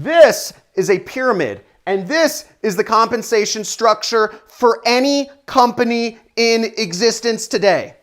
This is a pyramid, and this is the compensation structure for any company in existence today.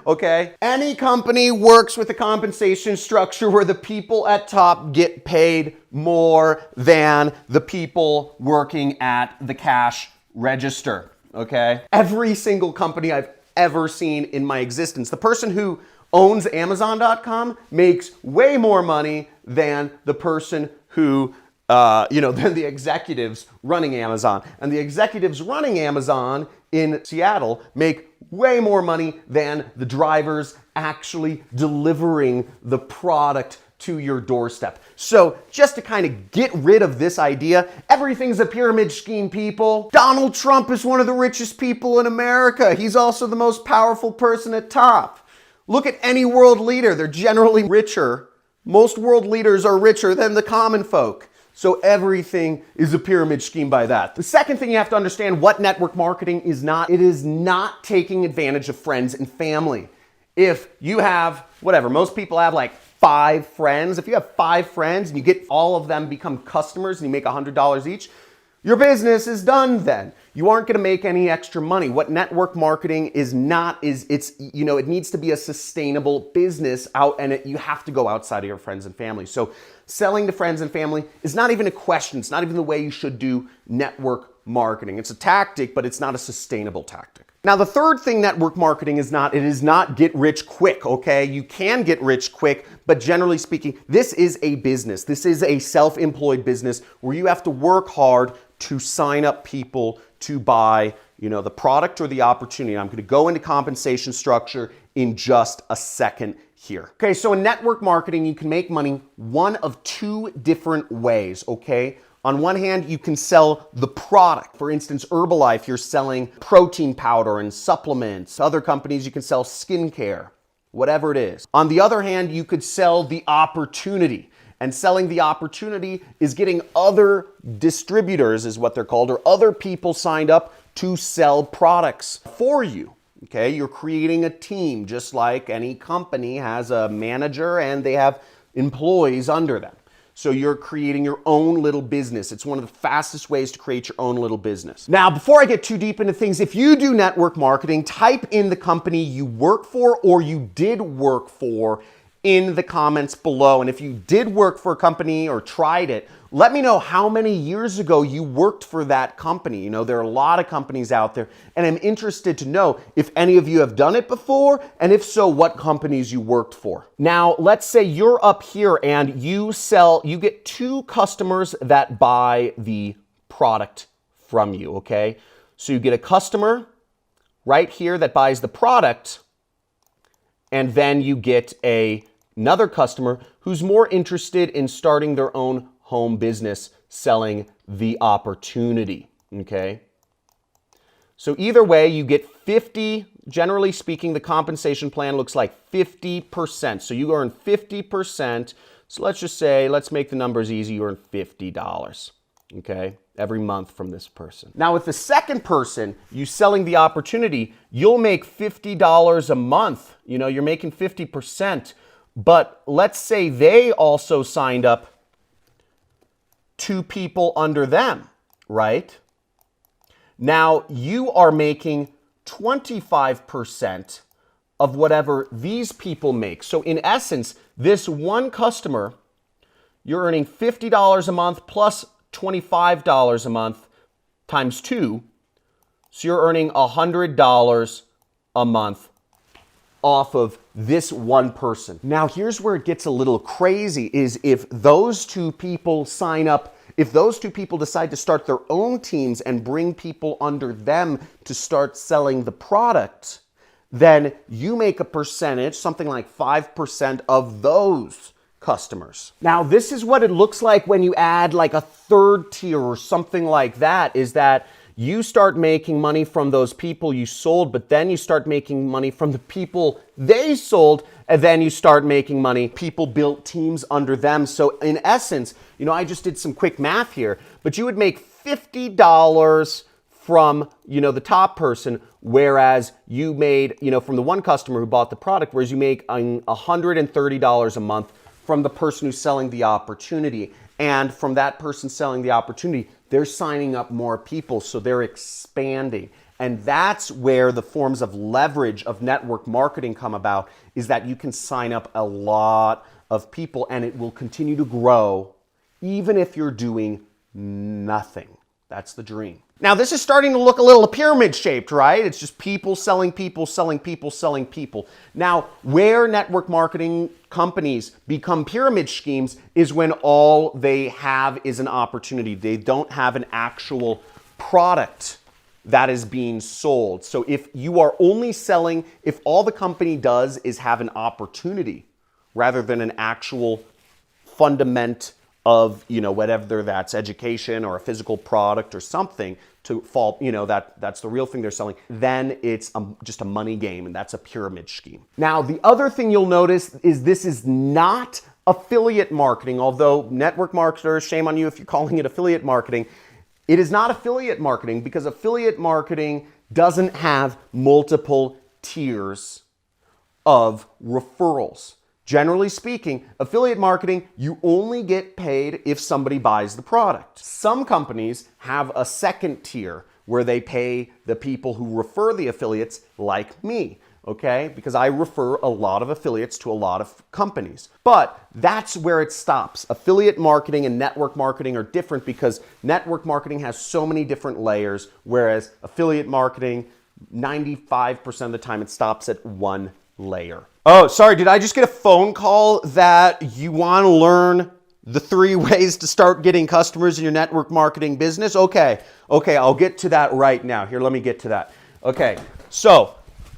Okay? Any company works with a compensation structure where the people at top get paid more than the people working at the cash register. Okay? Every single company I've ever seen in my existence, the person who owns Amazon.com makes way more money than the person who than the executives running Amazon. And the executives running Amazon in Seattle make way more money than the drivers actually delivering the product to your doorstep. So just to kind of get rid of this idea, everything's a pyramid scheme, people. Donald Trump is one of the richest people in America. He's also the most powerful person at top. Look at any world leader. They're generally richer. Most world leaders are richer than the common folk. So everything is a pyramid scheme by that. The second thing you have to understand what network marketing is not, it is not taking advantage of friends and family. If you have, most people have like 5 friends. If you have 5 friends and you get all of them become customers and you make $100 each, your business is done then. You aren't going to make any extra money. What network marketing is not is it needs to be a sustainable business you have to go outside of your friends and family. So selling to friends and family is not even a question. It's not even the way you should do network marketing. It's a tactic, but it's not a sustainable tactic. Now, the third thing network marketing is not, it is not get rich quick, okay? You can get rich quick, but generally speaking, this is a business. This is a self-employed business where you have to work hard to sign up people to buy, the product or the opportunity. I'm going to go into compensation structure in just a second here. Okay, so in network marketing, you can make money one of 2 different ways, okay? On one hand, you can sell the product. For instance, Herbalife, you're selling protein powder and supplements. Other companies, you can sell skincare, whatever it is. On the other hand, you could sell the opportunity. And selling the opportunity is getting other distributors, is what they're called, or other people signed up to sell products for you. Okay, you're creating a team, just like any company has a manager and they have employees under them. So you're creating your own little business. It's one of the fastest ways to create your own little business. Now, before I get too deep into things, if you do network marketing, type in the company you work for or you did work for in the comments below. And if you did work for a company or tried it, let me know how many years ago you worked for that company. There are a lot of companies out there, and I'm interested to know if any of you have done it before, and if so, what companies you worked for. Now, let's say you're up here and you get 2 customers that buy the product from you, okay? So you get a customer right here that buys the product, and then you get another customer who's more interested in starting their own home business selling the opportunity, okay? So either way, you get 50, generally speaking, the compensation plan looks like 50%. So you earn 50%. So let's make the numbers easy, you earn $50, okay, every month from this person. Now with the second person, you selling the opportunity, you'll make $50 a month. You're making 50%. But let's say they also signed up 2 people under them, right? Now you are making 25% of whatever these people make. So in essence, this one customer, you're earning $50 a month plus $25 a month times 2. So you're earning $100 a month off of this one person. Now, here's where it gets a little crazy is if those 2 people sign up, if those 2 people decide to start their own teams and bring people under them to start selling the product, then you make a percentage, something like 5% of those customers. Now, this is what it looks like when you add like a third tier or something like that, is that you start making money from those people you sold, but then you start making money from the people they sold, and then you start making money. People built teams under them. So in essence, I just did some quick math here, but you would make $50 from, the top person, whereas you made, from the one customer who bought the product, whereas you make $130 a month from the person who's selling the opportunity. And from that person selling the opportunity, they're signing up more people, so they're expanding. And that's where the forms of leverage of network marketing come about, is that you can sign up a lot of people and it will continue to grow even if you're doing nothing. That's the dream. Now, this is starting to look a little pyramid shaped, right? It's just people selling people, selling people, selling people. Now, where network marketing companies become pyramid schemes is when all they have is an opportunity. They don't have an actual product that is being sold. So if you are only selling, if all the company does is have an opportunity rather than an actual fundament of, whatever that's education or a physical product or something to fall, that's the real thing they're selling, then it's just a money game, and that's a pyramid scheme. Now, the other thing you'll notice is this is not affiliate marketing, although network marketers, shame on you if you're calling it affiliate marketing. It is not affiliate marketing because affiliate marketing doesn't have multiple tiers of referrals. Generally speaking, affiliate marketing, you only get paid if somebody buys the product. Some companies have a second tier where they pay the people who refer the affiliates, like me, okay? Because I refer a lot of affiliates to a lot of companies. But that's where it stops. Affiliate marketing and network marketing are different because network marketing has so many different layers, whereas affiliate marketing, 95% of the time, it stops at one layer. Oh, sorry, did I just get a phone call that you want to learn the 3 ways to start getting customers in your network marketing business? Okay, I'll get to that right now. Here, let me get to that. Okay, so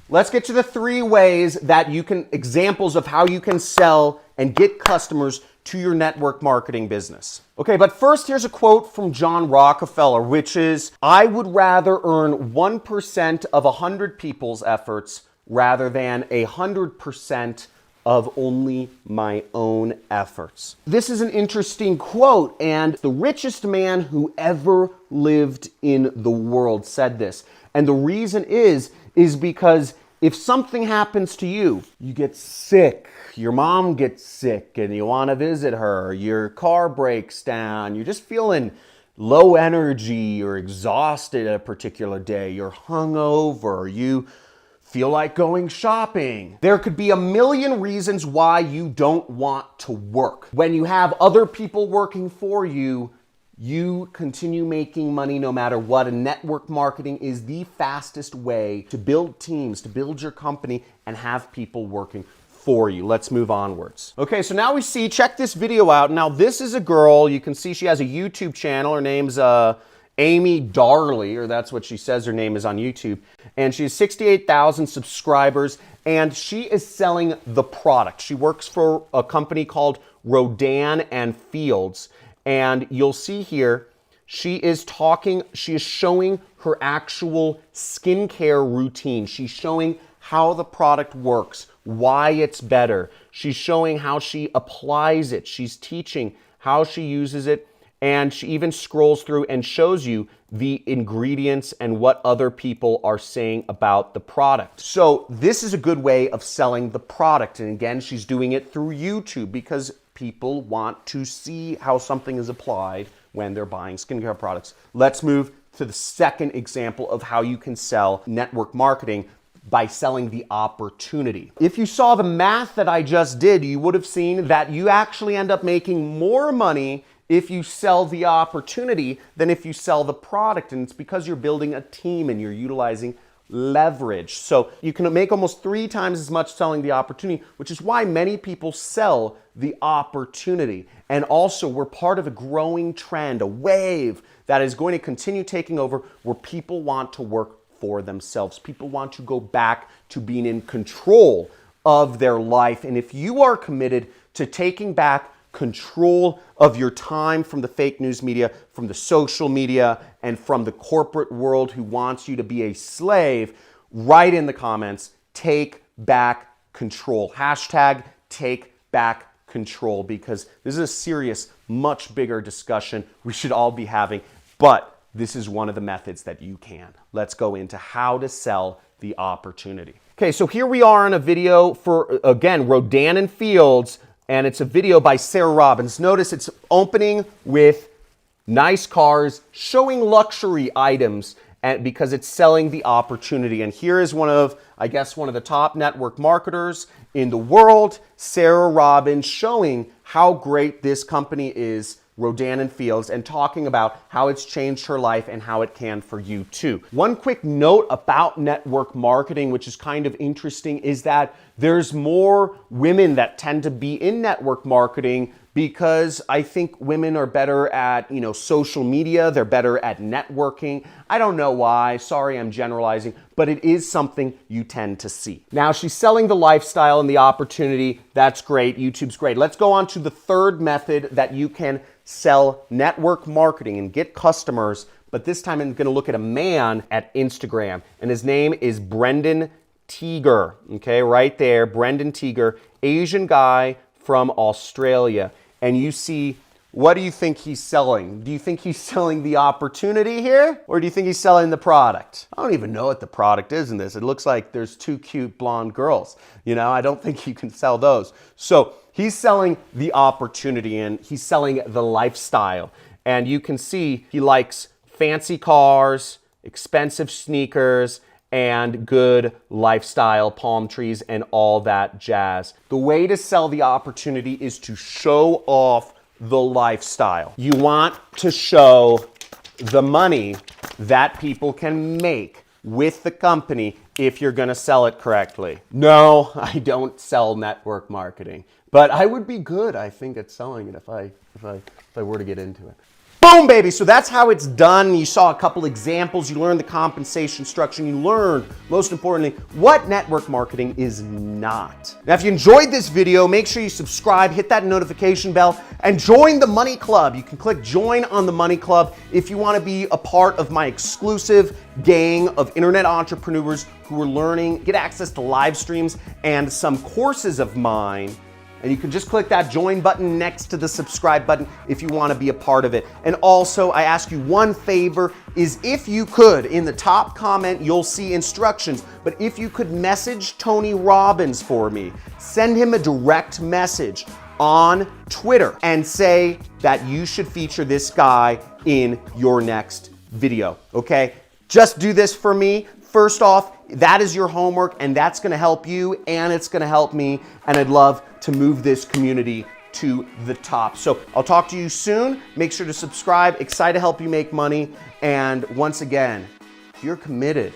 let's get to the 3 ways that you can, examples of how you can sell and get customers to your network marketing business. Okay, but first here's a quote from John Rockefeller, which is, "I would rather earn 1% of 100 people's efforts rather than 100% of only my own efforts." This is an interesting quote, and the richest man who ever lived in the world said this. And the reason is because if something happens to you, you get sick, your mom gets sick and you want to visit her, your car breaks down, you're just feeling low energy or exhausted a particular day, you're hungover, you feel like going shopping. There could be a million reasons why you don't want to work. When you have other people working for you, you continue making money no matter what. And network marketing is the fastest way to build teams, to build your company and have people working for you. Let's move onwards. Okay, so now we see, check this video out. Now this is a girl, you can see she has a YouTube channel. Her name's Amy Darley, or that's what she says her name is on YouTube. And she has 68,000 subscribers, and she is selling the product. She works for a company called Rodan and Fields. And you'll see here, she is showing her actual skincare routine. She's showing how the product works, why it's better. She's showing how she applies it. She's teaching how she uses it. And she even scrolls through and shows you the ingredients and what other people are saying about the product. So this is a good way of selling the product. And again, she's doing it through YouTube because people want to see how something is applied when they're buying skincare products. Let's move to the second example of how you can sell network marketing by selling the opportunity. If you saw the math that I just did, you would have seen that you actually end up making more money if you sell the opportunity than if you sell the product. And it's because you're building a team and you're utilizing leverage. So you can make almost 3 times as much selling the opportunity, which is why many people sell the opportunity. And also we're part of a growing trend, a wave that is going to continue taking over where people want to work for themselves. People want to go back to being in control of their life. And if you are committed to taking back control of your time from the fake news media, from the social media, and from the corporate world who wants you to be a slave, write in the comments, take back control. Hashtag take back control, because this is a serious, much bigger discussion we should all be having, but this is one of the methods that you can. Let's go into how to sell the opportunity. Okay, so here we are in a video for, again, Rodan and Fields. and it's a video by Sarah Robbins. Notice it's opening with nice cars, showing luxury items, and because it's selling the opportunity. And here is one of the top network marketers in the world, Sarah Robbins, showing how great this company is, Rodan and Fields, and talking about how it's changed her life and how it can for you too. One quick note about network marketing, which is kind of interesting, is that there's more women that tend to be in network marketing because I think women are better at, social media. They're better at networking. I don't know why. Sorry, I'm generalizing, but it is something you tend to see. Now, she's selling the lifestyle and the opportunity. That's great. YouTube's great. Let's go on to the third method that you can sell network marketing and get customers. But this time I'm going to look at a man at Instagram, and his name is Brendan Teeger. Okay, right there, Brendan Teeger, Asian guy from Australia. And you see, what do you think he's selling? Do you think he's selling the opportunity here? Or do you think he's selling the product? I don't even know what the product is in this. It looks like there's two cute blonde girls. I don't think you can sell those. So he's selling the opportunity and he's selling the lifestyle. And you can see he likes fancy cars, expensive sneakers, and good lifestyle, palm trees, and all that jazz. The way to sell the opportunity is to show off the lifestyle. You want to show the money that people can make with the company if you're gonna sell it correctly. No, I don't sell network marketing, but I would be good, I think, at selling it if I were to get into it. Boom, baby. So that's how it's done. You saw a couple examples. You learned the compensation structure. You learned, most importantly, what network marketing is not. Now, if you enjoyed this video, make sure you subscribe, hit that notification bell, and join the Money Club. You can click join on the Money Club if you want to be a part of my exclusive gang of internet entrepreneurs who are learning, get access to live streams and some courses of mine. And you can just click that join button next to the subscribe button if you want to be a part of it. And also, I ask you one favor, is if you could, in the top comment, you'll see instructions, but if you could message Tony Robbins for me, send him a direct message on Twitter and say that you should feature this guy in your next video, okay? Just do this for me. First off, that is your homework, and that's gonna help you, and it's gonna help me, and I'd love to move this community to the top. So I'll talk to you soon. Make sure to subscribe. Excited to help you make money. And once again, if you're committed